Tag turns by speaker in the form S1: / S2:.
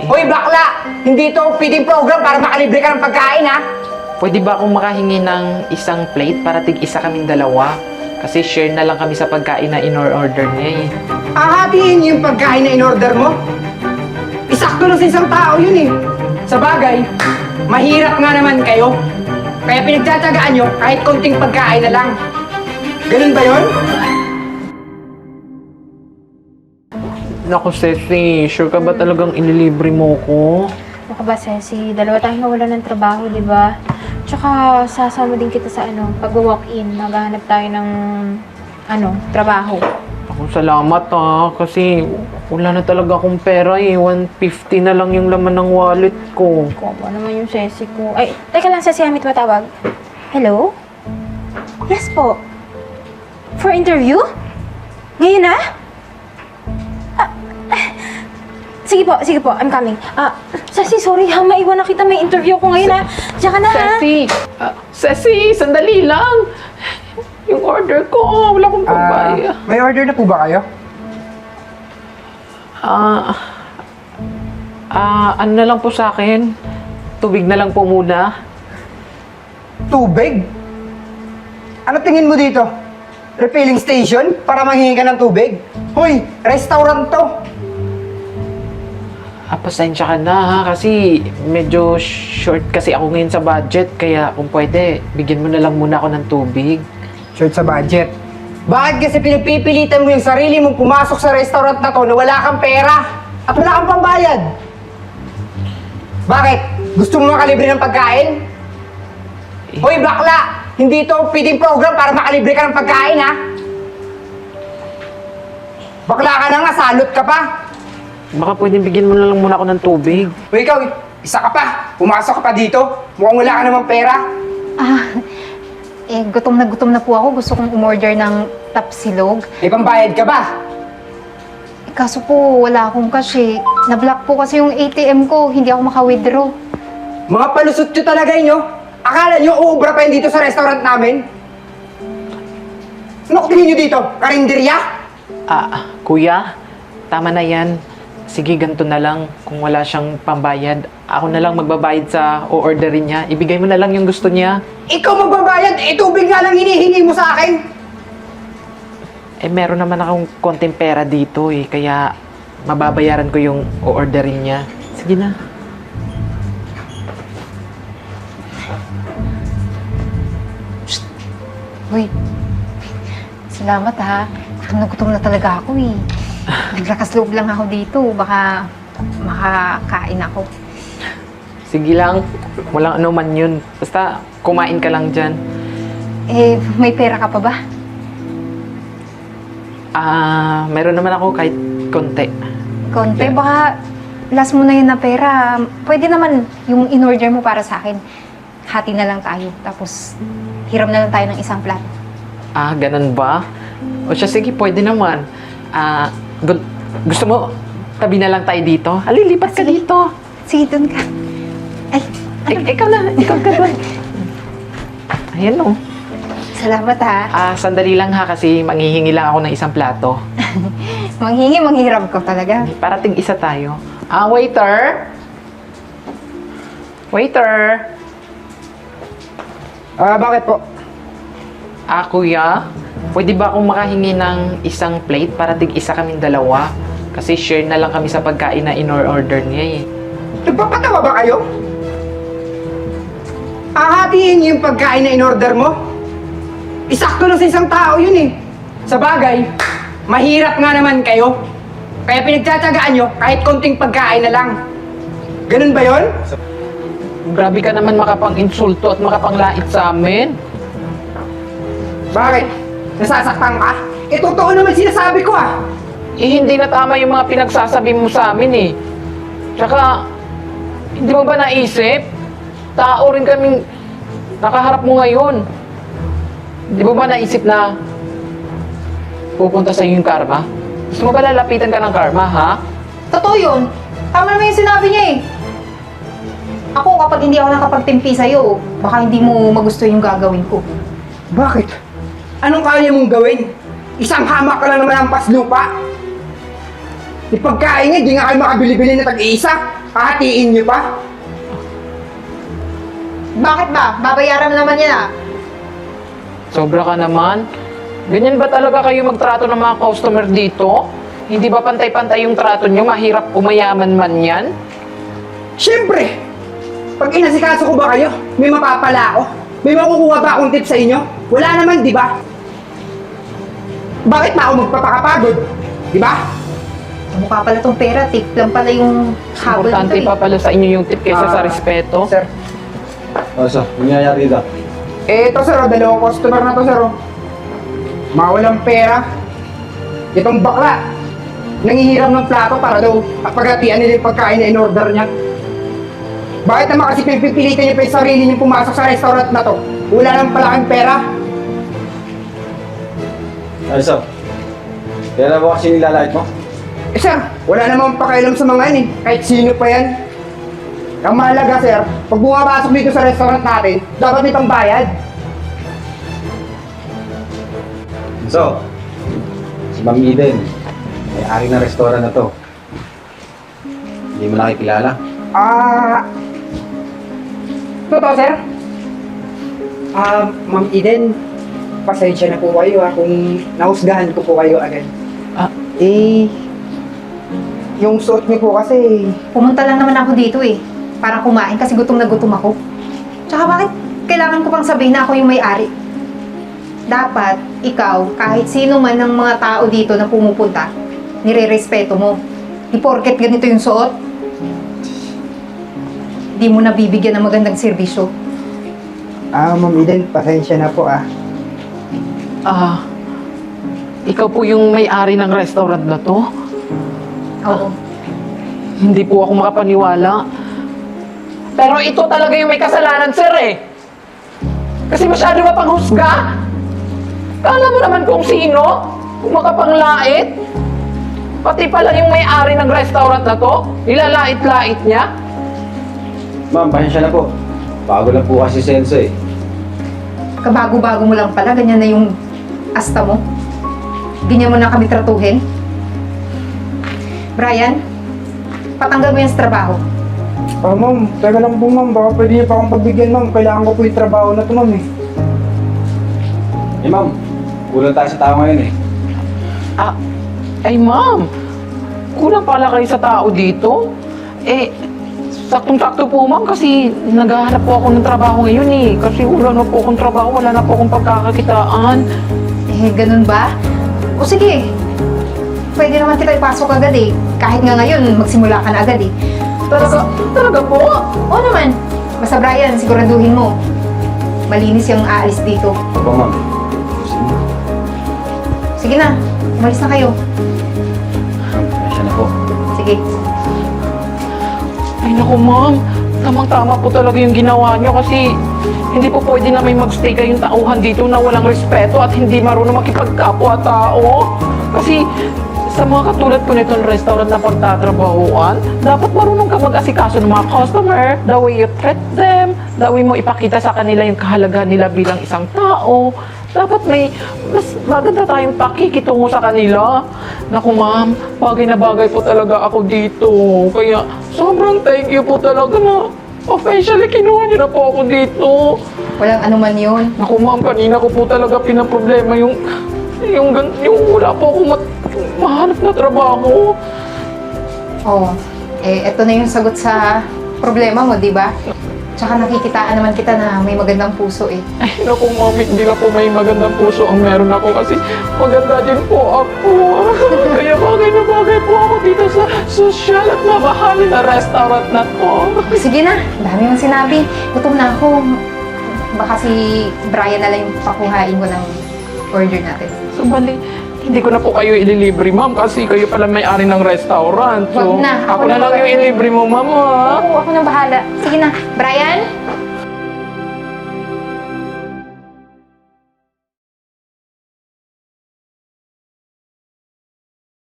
S1: Hoy bakla! Hindi to feeding program para makalibre ka ng pagkain ha!
S2: Pwede ba akong makahingi ng isang plate para tig-isa kaming dalawa? Kasi share na lang kami sa pagkain na in-order niya eh.
S1: Ahatiin niyo yung pagkain na in-order mo? Isakto lang sa isang tao yun eh. Sa bagay, mahirap nga naman kayo. Kaya pinagtsatsagaan nyo kahit konting pagkain na lang. Ganun ba yun?
S2: Naku, Ceci, sure ka ba talagang inilibre mo ko?
S3: Baka ba, Ceci? Dalawa tayong nawalan ng trabaho, di ba? Tsaka, sasama din kita sa pag-walk-in. Naghahanap tayo ng, trabaho.
S2: Ako, salamat kasi wala na talaga akong pera eh. 150 na lang yung laman ng wallet ko.
S3: Kuha naman yung Ceci ko. Ay, teka lang, Ceci, Hamid matawag. Hello? Yes po. For interview? Ngayon na? Sige po, I'm coming. Ceci, sorry ha, maiwan na kita. May interview ko ngayon ha. Diyan ka na ha.
S2: Ceci, sandali lang. Yung order ko, wala akong pambaya.
S1: May order na po ba kayo?
S2: Ano na lang po sa akin? Tubig na lang po muna.
S1: Tubig? Ano tingin mo dito? Refilling station para manghingi ka ng tubig? Hoy, restaurant to!
S2: Pasensya ka na ha, kasi medyo short kasi ako ngayon sa budget. Kaya kung pwede, bigyan mo na lang muna ako ng tubig.
S1: Short sa budget. Bakit kasi pinagpipilitan mo yung sarili mong pumasok sa restaurant na to na wala kang pera at wala kang pambayad? Bakit? Gusto mo makalibre ng pagkain? Hoy bakla! Hindi to feeding program para makalibre ka ng pagkain ha? Bakla ka na nga, salot ka pa!
S2: Baka pwede bigyan mo na lang muna ako ng tubig.
S1: Hoy ikaw, isa ka pa! Pumasok ka pa dito! Mukhang wala ka namang pera!
S3: Gutom na po ako. Gusto kong umorder ng tapsilog.
S1: May pambayad ka ba?
S3: Kaso po, wala akong cash eh. Na-block po kasi yung ATM ko. Hindi ako maka-withdraw.
S1: Mga palusot nyo talaga inyo! Akala nyo uubra pa yun dito sa restaurant namin? Ano tingin nyo dito? Karinderya?
S2: Kuya, tama na yan. Sige, ganito na lang. Kung wala siyang pambayad, ako na lang magbabayad sa o-orderin niya. Ibigay mo na lang yung gusto niya.
S1: Ikaw magbabayad? Tubig nga lang hinihingi mo sa akin!
S2: Meron naman akong konting pera dito eh. Kaya mababayaran ko yung o-orderin niya. Sige na.
S3: Uy, salamat ha. Gutom na talaga ako eh. Naglakas loob lang ako dito. Baka makakain ako.
S2: Sige lang. Walang ano man yun. Basta kumain ka lang dyan.
S3: May pera ka pa ba?
S2: Meron naman ako kahit konti.
S3: Konti, baka last mo na yun na pera. Pwede naman yung in-order mo para sa akin. Hati na lang tayo. Tapos, hiram na lang tayo ng isang plato.
S2: Ganun ba? O siya, sige, pwede naman. Gusto mo, tabi na lang tayo dito? Alilipat ka dito.
S3: Sige, dun ka. Ay,
S2: Ikaw ka doon. Ayan o.
S3: salamat ha.
S2: Sandali lang ha, kasi manghihingi lang ako ng isang plato.
S3: Manghingi, manghiram ko talaga.
S2: Para tig-isa tayo. Waiter! Waiter!
S1: Bakit po?
S2: Kuya, pwede ba akong makahingi ng isang plate para tig-isa kaming dalawa? Kasi share na lang kami sa pagkain na in-order niya eh.
S1: Nagpapatawa ba kayo? Ahatiin niyo yung pagkain na in-order mo? Isakto lang sa isang tao yun eh. Sa bagay, mahirap nga naman kayo. Kaya pinagtsatsagaan nyo kahit konting pagkain na lang. Ganun ba yon?
S2: Grabe ka naman makapang-insulto at makapanglait sa amin.
S1: Bakit? Nasasaktan ka? Totoo naman sinasabi ko ah.
S2: Hindi na tama yung mga pinagsasabi mo sa amin eh. Tsaka, hindi mo ba naisip? Tao rin kaming nakaharap mo ngayon. Hindi mo ba naisip na pupunta sa yung karma? Gusto mo ba lalapitan ka ng karma, ha?
S3: Totoo yun. Tama naman yung sinabi niya eh. Ako, kapag hindi ako nakapagtimpi sa'yo, baka hindi mo magusto yung gagawin ko.
S1: Bakit? Anong kaya mong gawin? Isang hamak ka lang naman ang paslupa. Yung pagkain niya, di nga kayo makabili-bili na tag-iisa. Hahatiin niyo pa.
S3: Bakit ba? Babayaran mo naman yan ah.
S2: Sobra ka naman. Ganyan ba talaga kayo magtrato ng mga customer dito? Hindi ba pantay-pantay yung trato nyo? Mahirap umayaman man yan?
S1: Siyempre, pag inasikaso ko ba kayo, may mapapala ako? May makukuha ba akong tip sa inyo? Wala naman, di ba? Bakit pa ako magpapakapagod? Di ba?
S3: Mukha pala tong pera, tip lang pala yung habol
S2: Importante
S3: dito
S2: pa pala sa inyo yung tip kaysa sa
S1: Ah,
S2: respeto.
S1: Sir,
S4: So, nangyayari dito.
S1: ito sir, dalawang customer na to sir. Mga walang pera. Itong bakla, nangihiram ng plato para daw paghatian nila yung pagkain na in-order niya. Bakit naman kasi pipilitin niyo pa yung sarili niyo pumasok sa restaurant na to? Wala naman pala kayong pera.
S4: So, kaya na ba kasi nilalait mo?
S1: Eh sir, wala namang pakialam sa mga yan eh. Kahit sino pa yan. Ang mahalaga sir, pag bumapasok dito sa restaurant natin, dapat may pangbayad.
S4: So, si Ma'am Eden, may-ari ng restaurant na to. Hindi mo nakikilala?
S1: Totoo sir? Ma'am Eden, pasensya na po kayo kung nahusgahan ko po kayo agad.
S2: Ah.
S1: Yung suot niyo po kasi,
S3: Pumunta lang naman ako dito eh. Para kumain kasi gutom na gutom ako. Tsaka bakit kailangan ko pang sabihin na ako yung may-ari? Dapat, ikaw, kahit sino man ng mga tao dito na pumupunta, nire-respeto mo. Di porket ganito yung suot, di mo nabibigyan ng magandang serbisyo.
S1: Ma'am Eden, pasensya na po
S2: Ikaw po yung may-ari ng restaurant na to?
S3: Oo.
S2: Hindi po ako makapaniwala. Pero ito talaga yung may kasalanan, sir eh. Kasi masyado mapanghusga. Kala mo naman kung sino? Kung makapanglait? Pati pala yung may-ari ng restaurant na to, nilalait-lait niya.
S4: Ma'am, pasensya na po. Bago lang po kasi senso eh.
S3: Kabago-bago mo lang pala, ganyan na yung asta mo. Ganyan mo na kami tratuhin. Brian, patanggal mo yan sa trabaho.
S1: ma'am, teka lang po ma'am, baka pwede niyo pa akong pagbigyan ma'am. Kailangan ko po yung trabaho na to ma'am eh.
S4: Eh ma'am, kulang tayo sa tao ngayon eh.
S2: Ay ma'am, kulang pala kayo sa tao dito? Eh, saktong-sakto po ma'am kasi naghahanap po ako ng trabaho ngayon eh. Kasi wala na po akong trabaho, wala na po akong pagkakakitaan.
S3: Eh, ganun ba? O sige, pwede naman kita ipasok agad eh. Kahit nga ngayon, magsimula ka na agad eh.
S2: Talaga po?
S3: Oo naman. Basta Brian, siguraduhin mo. Malinis yung aalis dito.
S4: Opo ma'am.
S3: Sige na, umalis na kayo.
S4: Ma'am, pasensya na po.
S3: Sige.
S2: Ay naku ma'am, tamang-tama po talaga yung ginawa niyo kasi hindi po pwede na may magstay kayong tauhan dito na walang respeto at hindi marunong makipagkapwa-tao. Kasi sa mga katulad po nitong restaurant na pagtatrabahuan, dapat marunong ka mag-asikaso ng mga customer, the way you treat them, the way mo ipakita sa kanila yung kahalagahan nila bilang isang tao. Dapat may mas maganda tayong pakikitungo sa kanila. Naku ma'am, bagay na bagay po talaga ako dito. Kaya sobrang thank you po talaga na officially kinuha niyo na po ako dito.
S3: Walang anuman yun.
S2: Naku ma'am, kanina ko po talaga pinaproblema yung wala po akong mahanap na trabaho.
S3: Oo. Eto na yung sagot sa problema mo, di ba? Tsaka nakikitaan naman kita na may magandang puso eh.
S2: Ay, naku ma'am, hindi na po may magandang puso ang meron ako kasi maganda din po ako. Kaya bagay na bagay po ako dito sa sosyal at mamahalin na restaurant na to.
S3: Sige na, dami mong sinabi. Gutom na ako. Baka si Brian na lang yung pakuhain ko ng order natin.
S2: So, bali, hindi ko na po kayo ililibre, ma'am, kasi kayo pala may-ari ng restaurant. So,
S3: Wag na,
S2: ako na lang yung ililibre mo, ma'am, ha?
S3: Oo, ako nang bahala. Sige na, Brian,